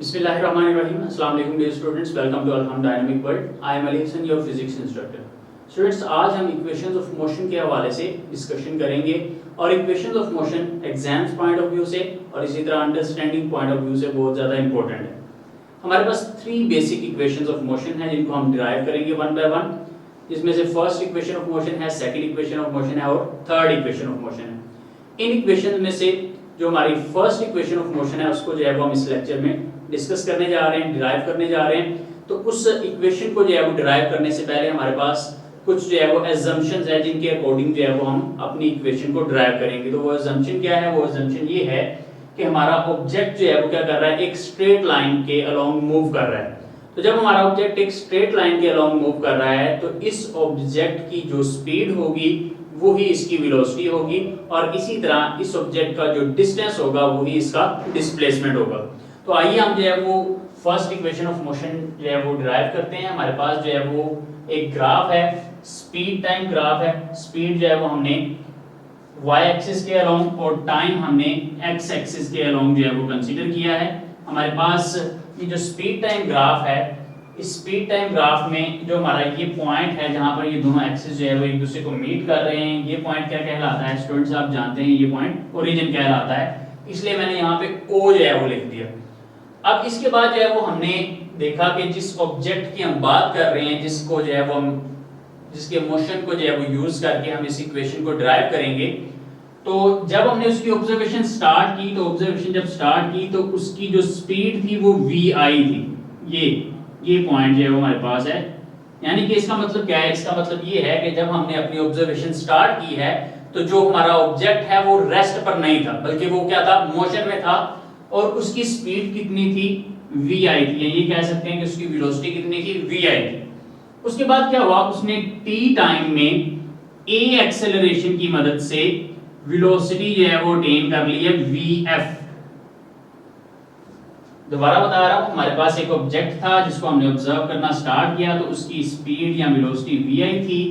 Bismillahirrahmanirrahim. Assalamu alaikum dear students. Welcome to Alham Dynamic World. I am Ali Hassan, your physics instructor. Students, आज हम equations of motion के हवाले से discussion करेंगे और equations of motion exams point of view से और इसी तरह अंडरस्टैंडिंग पॉइंट ऑफ व्यू से बहुत ज़्यादा इंपॉर्टेंट है। हमारे पास 3 बेसिक इक्वेशंस ऑफ मोशन है जिनको हम डिराइव करेंगे वन बाय वन, जिसमें से फर्स्ट इक्वेशन ऑफ मोशन है, सेकंड इक्वेशन ऑफ मोशन है और थर्ड इक्वेशन ऑफ मोशन है। इन इक्वेशन में से जो हमारी फर्स्ट इक्वेशन ऑफ मोशन है उसको जो है वो हम इस लेक्चर में डिस्कस करने जा रहे हैं, डिराइव करने जा रहे हैं। तो उस इक्वेशन को जो है वो डिराइव करने से पहले हमारे पास कुछ जो है वो assumptions है जिनके अकॉर्डिंग जो है वो हम अपनी इक्वेशन को डिराइव करेंगे। तो वो assumption क्या है? वो assumption ये है कि हमारा ऑब्जेक्ट जो है वो क्या कर रहा है, एक स्ट्रेट लाइन के अलोंग मूव कर रहा है। तो जब हमारा ऑब्जेक्ट एक स्ट्रेट लाइन के अलोंग मूव कर रहा है तो इस ऑब्जेक्ट की जो स्पीड होगी वो ही इसकी वेलोसिटी होगी और इसी तरह इस ऑब्जेक्ट का जो डिस्टेंस होगा वो ही इसका डिस्प्लेसमेंट होगा। तो आइए हम जो है वो फर्स्ट इक्वेशन ऑफ मोशन जो है वो डिराइव करते हैं। हमारे पास जो है वो एक ग्राफ है, स्पीड टाइम ग्राफ है। स्पीड जो है वो हमने y एक्सिस के अलोंग और टाइम हमने x एक्सिस के अलोंग जो है वो कंसीडर किया है। हमारे पास ये जो स्पीड टाइम ग्राफ है, इस स्पीड टाइम ग्राफ में जो हमारा ये पॉइंट है जहां पर ये दोनों एक्सिस जो है वो एक दूसरे को मीट कर रहे हैं, ये पॉइंट क्या कहलाता है स्टूडेंट्स? आप जानते हैं ये पॉइंट ओरिजिन कहलाता है, इसलिए मैंने यहाँ पे O जो है वो लिख दिया। अब इसके बाद जो है वो हमने देखा कि जिस ऑब्जेक्ट की हम बात कर रहे हैं, जिसको जो है वो हम जिसके मोशन को जो है वो यूज करके हम इस इक्वेशन को डिराइव करेंगे, तो जब हमने उसकी ऑब्जर्वेशन स्टार्ट की, तो ऑब्जर्वेशन जब स्टार्ट की तो उसकी जो स्पीड थी वो vi थी। ये पॉइंट जो है वो हमारे पास है। यानी कि इसका मतलब क्या है? इसका मतलब ये है कि जब हमने अपनी ऑब्जर्वेशन स्टार्ट की है तो जो हमारा ऑब्जेक्ट है वो रेस्ट पर नहीं था, बल्कि वो क्या था, मोशन में था और उसकी स्पीड कितनी थी? vi थी। ये कह सकते हैं कि उसकी वेलोसिटी कितनी थी? vi थी। उसके बाद क्या हुआ, उसने t टाइम में a एक्सेलरेशन की मदद से वेलोसिटी जो है वो अटेन कर ली है vf। दोबारा बता रहा हूं, हमारे पास एक ऑब्जेक्ट था जिसको हमने ऑब्जर्व करना स्टार्ट किया तो उसकी स्पीड या वेलोसिटी vi थी।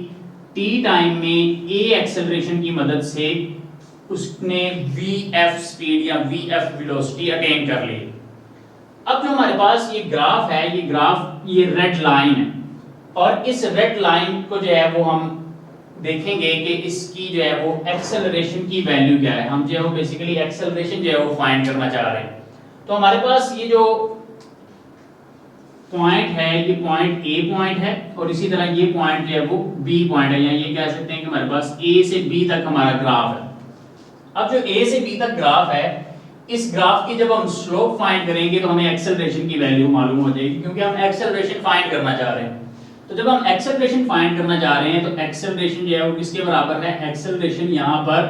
t टाइम में a एक्सेलरेशन की मदद से उसने vf स्पीड या vf वेलोसिटी अटेन कर ली। अब जो हमारे पास ये ग्राफ है, ये ग्राफ ये रेड लाइन है और इस रेड लाइन को जो है वो हम देखेंगे कि इसकी जो है वो एक्सेलरेशन की वैल्यू क्या है। हम जो है वो बेसिकली एक्सेलरेशन जो है वो फाइंड करना चाह रहे हैं। तो हमारे पास ये जो पॉइंट है ये पॉइंट A पॉइंट है और इसी तरह ये पॉइंट जो है वो B पॉइंट है, या ये कह सकते हैं कि हमारे पास A से B तक हमारा ग्राफ है। अब जो A से B तक ग्राफ है, इस ग्राफ की जब हम स्लोप फाइंड करेंगे तो हमें एक्सेलरेशन की वैल्यू मालूम हो जाएगी, क्योंकि हम एक्सेलरेशन फाइंड करना चाह रहे हैं। तो जब हम एक्सेलरेशन फाइंड करना चाह रहे हैं तो एक्सेलरेशन जो है वो किसके बराबर है? एक्सेलरेशन यहाँ पर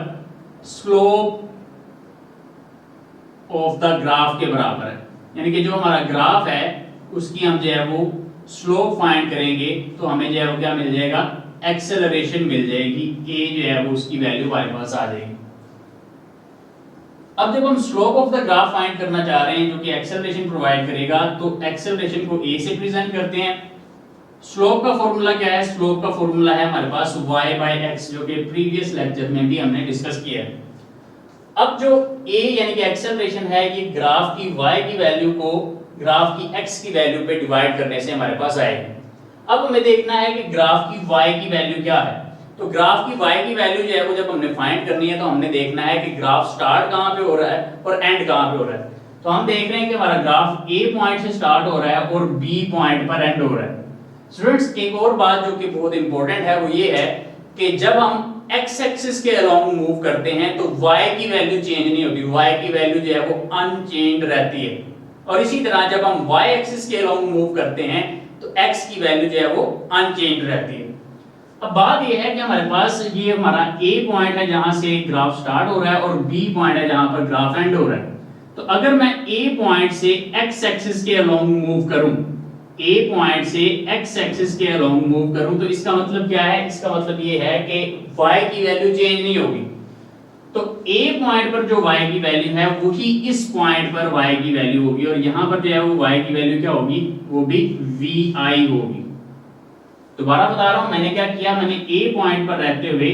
स्लोप ऑफ द ग्राफ के बराबर है। यानी कि जो हमारा ग्राफ है उसकी हम जो है वो स्लोप फाइंड करेंगे तो हमें जो है वो क्या मिल जाएगा? एक्सेलरेशन मिल जाएगी। a जो है वो उसकी वैल्यू हमारे पास आ जाएगी। अब जब हम slope of the graph find करना चाह रहे हैं जो कि एक्सेलरेशन प्रोवाइड करेगा, तो एक्सेलरेशन को a से प्रेजेंट करते हैं। स्लोप का फॉर्मूला क्या है? स्लोप का फॉर्मूला है हमारे पास y/x, जो कि प्रीवियस लेक्चर में भी हमने डिस्कस किया है। अब जो a यानी कि एक्सेलरेशन है, ये ग्राफ की y की वैल्यू को ग्राफ की x की वैल्यू पे डिवाइड करने से हमारे पास आएगी। अब हमें देखना है कि ग्राफ की y की वैल्यू क्या है। तो ग्राफ की y की वैल्यू जो है वो जब हमने फाइंड करनी है तो हमने देखना है कि ग्राफ स्टार्ट कहाँ पे हो रहा है और एंड कहाँ पे हो रहा है। तो हम देख रहे हैं कि हमारा ग्राफ A पॉइंट से स्टार्ट हो रहा है और B पॉइंट पर एंड हो रहा है। स्टूडेंट्स, एक और बात जो कि बहुत इंपॉर्टेंट है वो ये है कि जब हम x एक्सिस के अलोंग मूव करते हैं तो y की वैल्यू चेंज नहीं होती, y की वैल्यू जो है वो अनचेंज्ड रहती है। और इसी तरह जब हम y एक्सिस के अलोंग मूव करते हैं तो x की वैल्यू जो है वो अनचेंज्ड रहती है। अब बात ये है कि हमारे पास ये हमारा A पॉइंट है जहां से ग्राफ स्टार्ट हो रहा है और B पॉइंट है जहां पर ग्राफ एंड हो रहा है। तो अगर मैं A पॉइंट से x एक्सिस के अलोंग मूव करूं, A पॉइंट से x एक्सिस के अलोंग मूव करूं, तो इसका मतलब क्या है? इसका मतलब ये है कि y की वैल्यू चेंज नहीं होगी। तो A पॉइंट पर जो y की वैल्यू है वही इस पॉइंट पर y की वैल्यू होगी और यहां पर जो है वो y की वैल्यू क्या होगी? वो भी vi होगी। दोबारा बता रहा हूं, मैंने क्या किया, मैंने A पॉइंट पर रहते हुए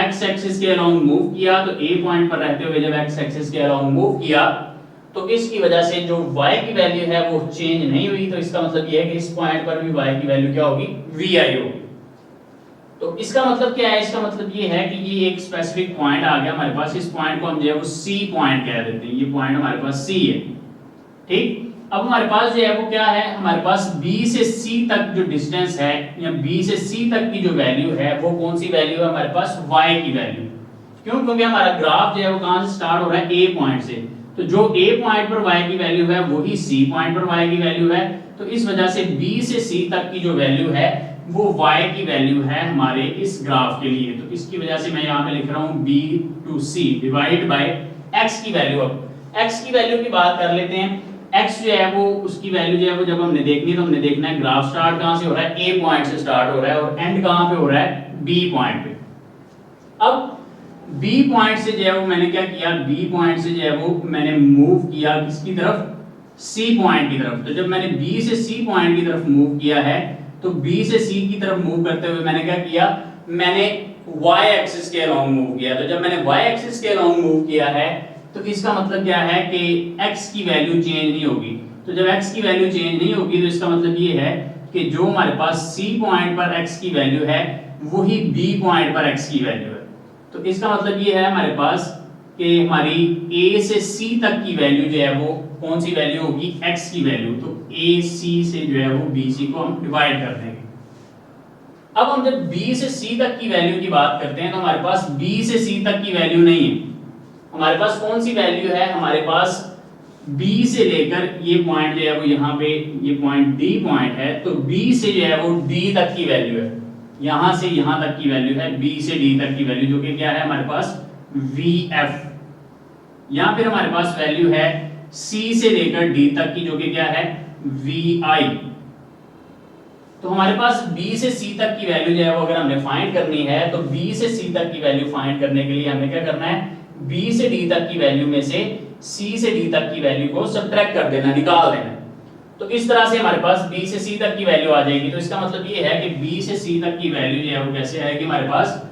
x एक्सिस के अलोंग मूव किया। तो A पॉइंट पर रहते हुए जब x एक्सिस के अलोंग मूव किया तो इसकी वजह से जो y की वैल्यू है वो चेंज नहीं हुई, तो इसका मतलब ये है कि इस पॉइंट पर भी y की वैल्यू क्या होगी, vi होगी। तो इसका मतलब क्या है, इसका मतलब ये है कि ये एक स्पेसिफिक पॉइंट आ गया हमारे पास, इस पॉइंट को हम जो है वो C पॉइंट कह देते हैं, ये पॉइंट हमारे पास C है, ठीक। अब हमारे पास जो है वो क्या है, हमारे पास B से C तक जो डिस्टेंस है या B से C तक की जो वैल्यू है वो कौन सी वैल्यू है, हमारे पास y की वैल्यू। क्यों, क्योंकि हमारा ग्राफ जो है वो कहां से स्टार्ट हो रहा है, A पॉइंट से, तो जो A पॉइंट पर y की वैल्यू है वही C पॉइंट पर y की वैल्यू है, तो इस वजह से B से C तक की जो वैल्यू है वो y की वैल्यू है हमारे इस ग्राफ के लिए। तो इसकी वजह से मैं यहाँ पे लिख रहा हूँ B to C divide by x की वैल्यू। अब x की वैल्यू की बात कर लेते हैं, x जो है वो उसकी वैल्यू जो है वो जब हमने देखनी है तो हमने देखना है ग्राफ स्टार्ट कहाँ से हो रहा है, A पॉइंट से स्टार्ट हो रहा है और एंड कहाँ पे हो रहा है, B पॉइंट पे। अब B पॉइंट से जो है वो मैंने क्या किया, B पॉइंट से जो है वो मैंने मूव किया किसकी तरफ, C पॉइंट की तरफ। तो जब मैंने B से C पॉइंट की तरफ मूव किया है तो B से C की तरफ मूव करते हुए मैंने क्या किया, मैंने y एक्सिस के अलोंग मूव किया। तो जब मैंने y एक्सिस के अलोंग मूव किया है तो इसका मतलब क्या है कि x की वैल्यू चेंज नहीं होगी। तो जब x की वैल्यू चेंज नहीं होगी तो इसका मतलब ये है कि जो हमारे पास C पॉइंट पर x की वैल्यू है वही B पॉइंट पर x की वैल्यू है। तो इसका मतलब ये है हमारे पास कि हमारी A से C तक की वैल्यू जो है वो कौन सी वैल्यू होगी, x की वैल्यू। तो AC से जो है वो BC को हम डिवाइड कर देंगे। अब हम जब B से C तक की वैल्यू की बात करते हैं तो हमारे पास B से C तक की वैल्यू नहीं है, हमारे पास कौन सी वैल्यू है, हमारे पास B से लेकर ये पॉइंट जो है वो यहाँ पे ये पॉइंट D पॉइंट है, तो B से जो है वो D तक की वैल्यू है, यहाँ से यहाँ तक की वैल्यू है B से D तक की वैल्यू, जो कि क्या है हमारे पास VF। यहाँ फिर हमारे पास वैल्यू है C से लेकर D तक की जो कि क्या है VI। तो हमारे पास B से C तक की वैल्यू जो है वो अगर हमने फाइंड करनी है तो B से C तक की वैल्यू फाइंड करने के लिए हमें क्या करना है, B से D तक की वैल्यू में से C से D तक की वैल्यू को सब्ट्रैक्ट कर देना, निकाल देना। तो इस तरह से हमारे पास B से C तक की वैल्यू आ जाएगी। तो इसका मतलब ये है कि B से C तक की वैल्यू जो है वो कैसे आएगी, हमारे पास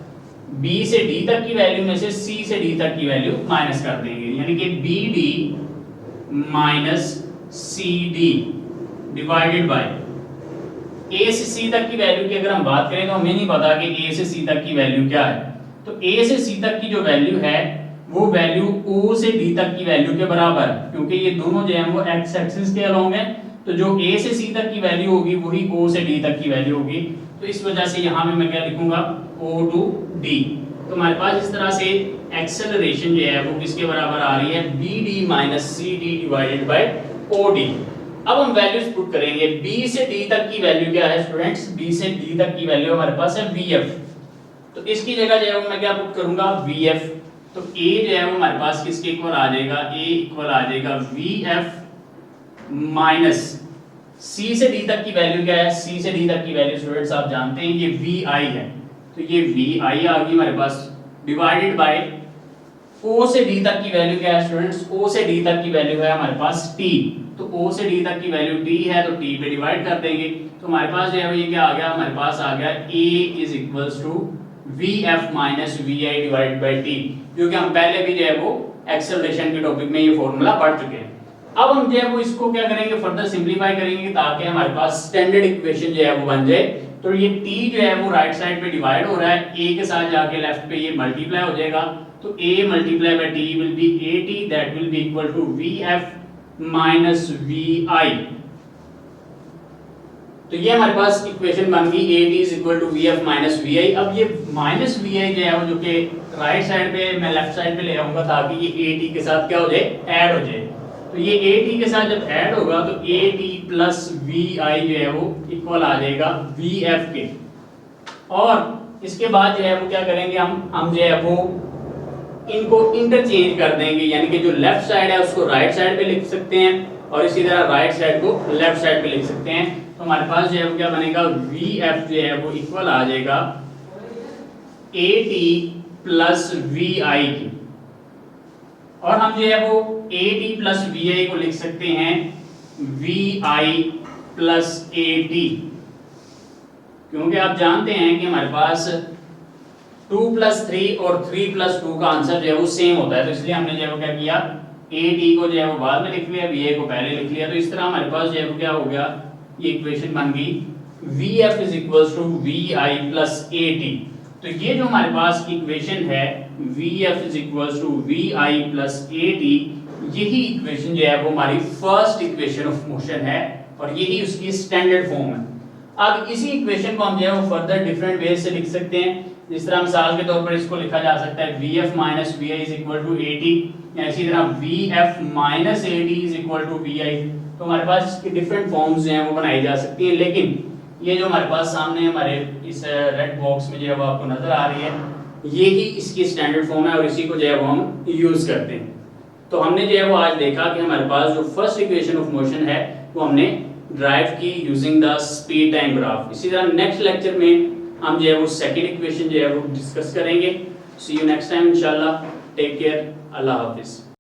B से D तक की वैल्यू में से C से D तक की वैल्यू माइनस कर देंगे, यानी कि BD minus CD divided by A से C तक की वैल्यू की अगर हम बात करें तो हमें नहीं पता कि A से C तक की वैल्यू क्या है। तो A से C तक की जो वैल्यू है वो वैल्यू O से D तक की वैल्यू के बराबर है, क्योंकि ये दोनों जो है वो x एक्सिस के अलोंग है, तो जो A से C तक की वैल्यू होगी वही O से D तक की वैल्यू होगी। तो इस वजह से यहाँ पे मैं क्या लिखूंगा, O to D। तो हमारे पास इस तरह से एक्सेलरेशन जो है वो किसके बराबर आ रही है, BD minus CD divided by OD। अब हम वैल्यूज पुट करेंगे, B से D तक की वैल्यू क्या है स्टूडेंट्स, B से D तक की वैल्यू हमारे पास है VF। तो इसकी जगह जो है वो मैं क्या पुट करूंगा, VF। तो A जो है वो हमारे पास किसके इक्वल आ जाएगा, A इक्वल आ जाएगा VF माइनस C से D तक की वैल्यू क्या है, C से D तक की वैल्यू स्टूडेंट्स आप जानते हैं ये VI है, तो ये VI आ गई हमारे पास डिवाइडेड बाय O से D तक की वैल्यू क्या है स्टूडेंट्स, O से D तक की वैल्यू है हमारे पास T। तो O से D तक की वैल्यू T है तो T पे डिवाइड कर देंगे। तो हमारे पास जो है वो ये क्या आ गया, हमारे पास आ गया A is equals to VF minus VI divided by T, जो कि हम पहले भी जो है वो एक्सेलरेशन के टॉपिक में ये फॉर्मूला पढ़ चुके हैं। अब हम जो है वो इसको क्या करेंगे, फर्दर सिंपलीफाई करेंगे ताकि हमारे पास स्टैंडर्ड इक्वेशन जो है वो बन जाए। तो ये T जो है वो राइट साइड पे डिवाइड हो रहा है, A के साथ जाके लेफ्ट पे ये मल्टीप्लाई हो जाएगा, तो A multiply by T will be AT, that will be equal to VF minus VI। तो ये हमारे पास इक्वेशन बन गई AT is equal to VF minus VI। अब ये माइनस VI जो है वो जो कि राइट साइड पे मैं लेफ्ट साइड पे ले आऊंगा ताकि ये AT के साथ क्या हो जाए, ऐड हो जाए। तो ये AT के साथ जब ऐड होगा तो AT प्लस VI जो है वो इक्वल आ जाएगा VF के। और इसके बाद जो है वो क्या करेंगे, हम जो है वो इनको इंटरचेंज कर देंगे, यानी कि जो लेफ्ट साइड है उसको राइट साइड पे लिख सकते हैं और इसी तरह राइट साइड को लेफ्ट साइड पे लिख सकते हैं। तो हमारे पास जो है वो क्या बनेगा, VF जो है वो इक्वल आ जाएगा AT प्लस VI की, और हम जो है वो AT प्लस VI को लिख सकते हैं VI प्लस AT, क्योंकि आप जानते हैं कि हमारे पास 2 प्लस 3 और 3 प्लस 2 का आंसर जो है वो सेम होता है, तो इसलिए हमने जो है वो क्या किया ए टी को जो है वो बाद में लिख लिया, वी ए को पहले लिख लिया, तो इस तरह हमारे पास जो है वो क्या हो गया, ये इक्वेशन बन गई V F is equal to we I plus A T. तो ये जो हमारे पास इक्वेशन है we F is equal to we I plus A T, यही इक्वेशन जो है वो हमारी फर्स्ट इक्वेशन ऑफ मोशन है और यही उसकी स्टैंडर्ड फॉर्म है। अब इसी इक्वेशन को हम जो है वो फर्दर डिफरेंट वेज से लिख सकते हैं। जिस तरह मिसाल के तौर पर इसको लिखा जा सकता है we f minus v i is equal to a t, या इसी तरह v f minus a t is equal to we i. तो हमारे पास इसकी डिफरेंट फॉर्म्स जो हैं वो बनाई जा सकती हैं, लेकिन ये जो हमारे पास सामने हमारे इस रेड बॉक्स में जो है वो आपको नजर आ रही है, यही इसकी स्टैंडर्ड फॉर्म है और इसी को जो है वो हम यूज करते हैं। तो हमने जो है वो आज देखा कि हमारे पास जो फर्स्ट इक्वेशन ऑफ मोशन है वो हमने ड्राइव की using the speed time graph. इसी तरह नेक्स्ट लेक्चर में हम जो है वो सेकंड इक्वेशन जो है वो डिस्कस करेंगे। सी यू नेक्स्ट टाइम इंशाल्लाह। टेक केयर, अल्लाह हाफिज़।